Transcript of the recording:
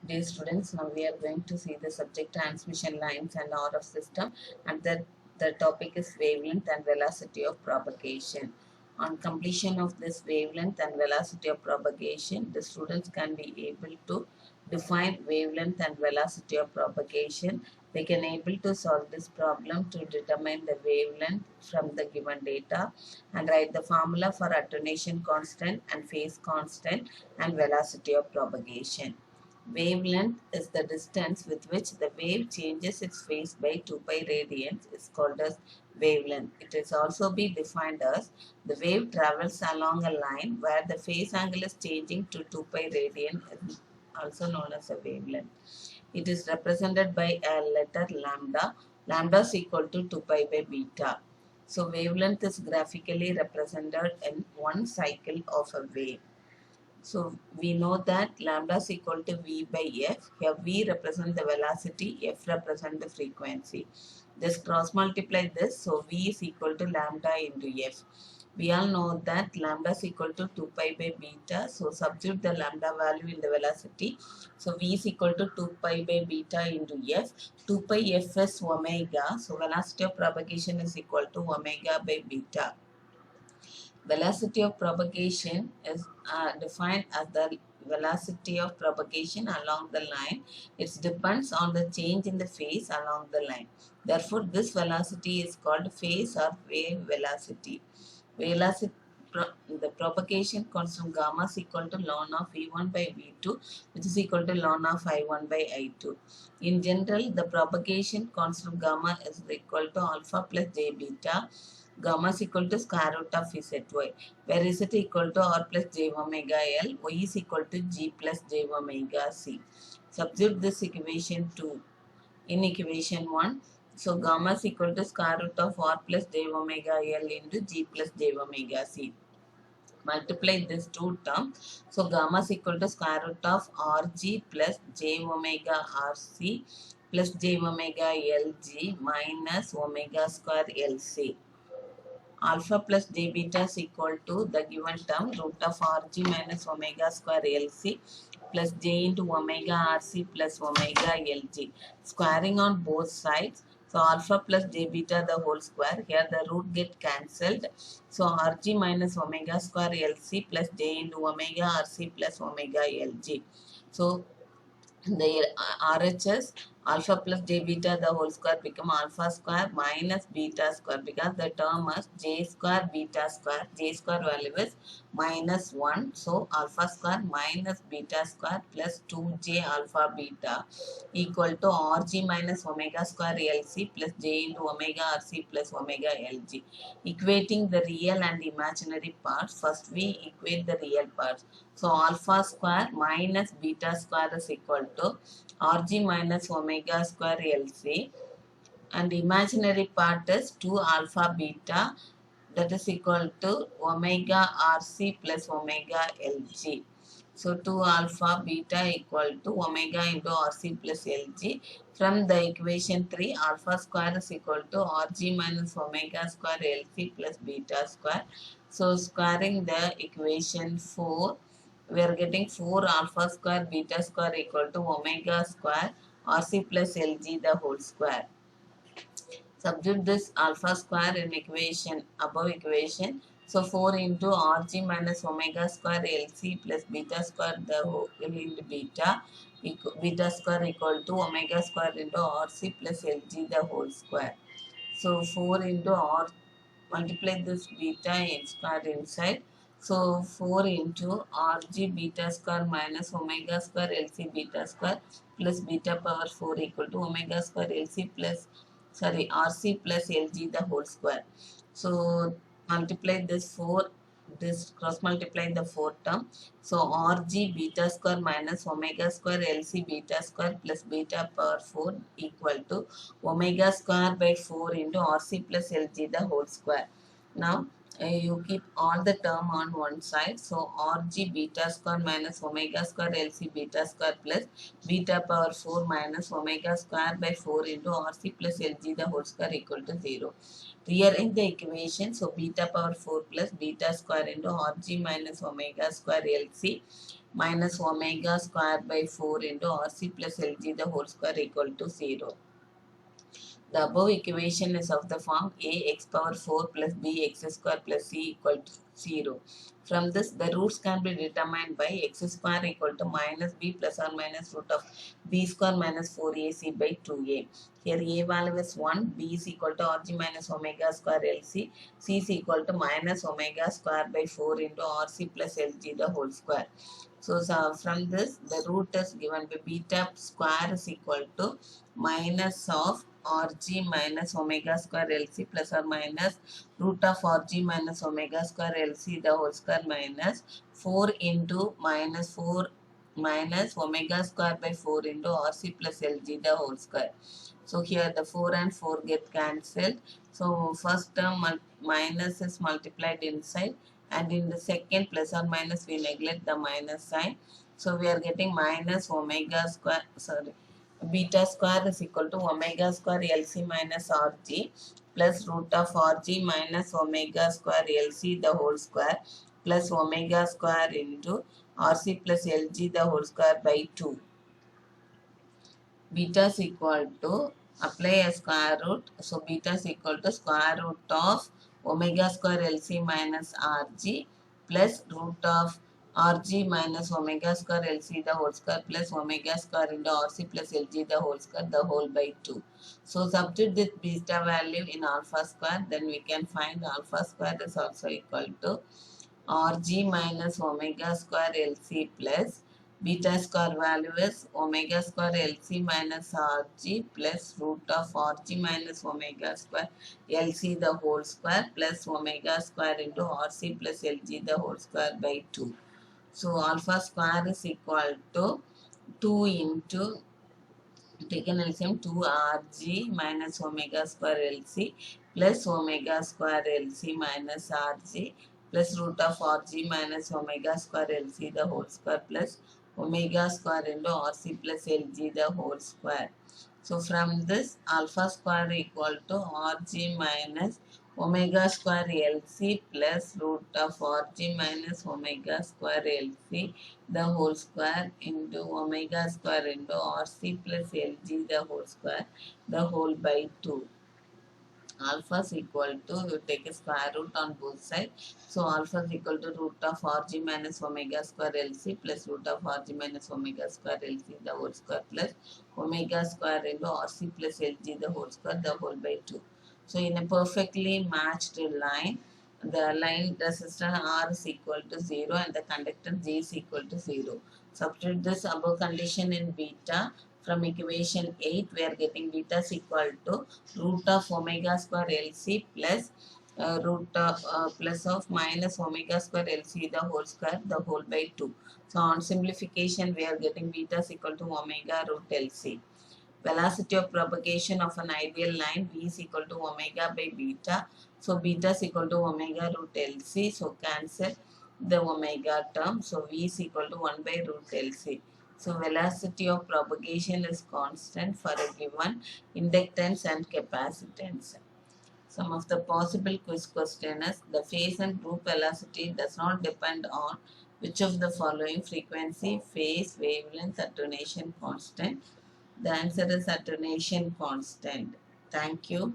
Dear students, now we are going to see the subject transmission lines and RF system, and the topic is wavelength and velocity of propagation. On completion of this wavelength and velocity of propagation, the students can be able to define wavelength and velocity of propagation. They can able to solve this problem to determine the wavelength from the given data and write the formula for attenuation constant and phase constant and velocity of propagation. Wavelength is the distance with which the wave changes its phase by 2 pi radians is called as wavelength. It is also be defined as the wave travels along a line where the phase angle is changing to 2 pi radian, is also known as a wavelength. It is represented by a letter lambda. Lambda is equal to 2 pi by beta. So wavelength is graphically represented in one cycle of a wave. So we know that lambda is equal to V by F. Here V represents the velocity, F represents the frequency. Just cross multiply this, so V is equal to lambda into F. We all know that lambda is equal to 2 pi by beta. So substitute the lambda value in the velocity. So V is equal to 2 pi by beta into F. 2 pi F is omega. So velocity of propagation is equal to omega by beta. Velocity of propagation is defined as the velocity of propagation along the line. It depends on the change in the phase along the line. Therefore, this velocity is called phase or wave velocity. Velocity the propagation constant gamma is equal to ln of V1 by V2, which is equal to ln of I1 by I2. In general, the propagation constant gamma is equal to alpha plus j beta. Gamma is equal to square root of zy, where z equal to r plus j omega l, y is equal to g plus j omega c. Substitute this equation 2 in equation 1. So gamma is equal to square root of r plus j omega l into g plus j omega c. Multiply this two terms. So gamma is equal to square root of rg plus j omega rc plus j omega lg minus omega square lc. Alpha plus j beta is equal to the given term root of rg minus omega square lc plus j into omega rc plus omega lg. Squaring on both sides. So alpha plus j beta the whole square. Here the root get cancelled. So rg minus omega square lc plus j into omega rc plus omega lg. So the RHS alpha plus j beta the whole square become alpha square minus beta square, because the term is j square beta square. J square value is minus 1. So alpha square minus beta square plus 2j alpha beta equal to rg minus omega square lc plus j into omega rc plus omega lg. Equating the real and imaginary parts. First we equate the real parts. So alpha square minus beta square is equal to rg minus omega square lc, and imaginary part is 2 alpha beta, that is equal to omega rc plus omega lg. So 2 alpha beta equal to omega into rc plus lg. From the equation 3, alpha square is equal to rg minus omega square lc plus beta square. So squaring the equation 4, we are getting 4 alpha square beta square equal to omega square rc plus lg the whole square. Substitute this alpha square in equation, above equation. So 4 into rg minus omega square lc plus beta square the whole into beta. Beta square equal to omega square into rc plus lg the whole square. So 4 into r, multiply this beta in square inside. So 4 into rg beta square minus omega square lc beta square plus beta power 4 equal to omega square lc plus rc plus lg the whole square. So multiply this 4, this cross multiply the 4 term. So rg beta square minus omega square lc beta square plus beta power 4 equal to omega square by 4 into rc plus lg the whole square. Now you keep all the term on one side. So Rg beta square minus omega square Lc beta square plus beta power 4 minus omega square by 4 into Rc plus Lg the whole square equal to 0. Rearrange the equation. So beta power 4 plus beta square into Rg minus omega square Lc minus omega square by 4 into Rc plus Lg the whole square equal to 0. The above equation is of the form ax power 4 plus bx square plus c equal to 0. From this, the roots can be determined by x square equal to minus b plus or minus root of b square minus 4ac by 2a. Here a value is 1, b is equal to rg minus omega square lc, c is equal to minus omega square by 4 into rc plus lg the whole square. So from this, the root is given by beta square is equal to minus of rg minus omega square lc plus or minus root of rg minus omega square lc the whole square minus 4 into minus 4 minus omega square by 4 into rc plus lg the whole square. So here the 4 and 4 get cancelled. So first term minus is multiplied inside, and in the second plus or minus we neglect the minus sign. So we are getting minus omega square, beta square is equal to omega square Lc minus Rg plus root of Rg minus omega square Lc the whole square plus omega square into Rc plus Lg the whole square by 2. Beta is equal to, apply a square root, so beta is equal to square root of omega square Lc minus Rg plus root of Rg minus omega square Lc the whole square plus omega square into Rc plus Lg the whole square the whole by 2. So substitute this beta value in alpha square, then we can find alpha square is also equal to Rg minus omega square Lc plus beta square value is omega square Lc minus Rg plus root of Rg minus omega square Lc the whole square plus omega square into Rc plus Lg the whole square by 2. So alpha square is equal to 2 into, taken LCM, 2Rg minus omega square Lc plus omega square Lc minus Rg plus root of Rg minus omega square Lc the whole square plus omega square into Rc plus Lg the whole square. So from this, alpha square equal to Rg minus omega square Lc plus root of Rg minus omega square Lc the whole square into omega square into Rc plus Lg the whole square the whole by 2. Alpha is equal to, you take a square root on both sides. So alpha is equal to root of Rg minus omega square Lc plus root of Rg minus omega square Lc the whole square plus omega square into Rc plus Lg the whole square the whole by 2. So in a perfectly matched line, the line resistance R is equal to 0 and the conductor G is equal to 0. Substitute this above condition in beta. From equation 8, we are getting beta is equal to root of omega square Lc plus root of plus of minus omega square Lc the whole square the whole by 2. So on simplification, we are getting beta is equal to omega root Lc. Velocity of propagation of an ideal line V is equal to omega by beta. So beta is equal to omega root Lc. So cancel the omega term. So V is equal to 1 by root Lc. So velocity of propagation is constant for a given inductance and capacitance. Some of the possible quiz question is, the phase and group velocity does not depend on which of the following: frequency, phase, wavelength, attenuation constant. The answer is attenuation constant. Thank you.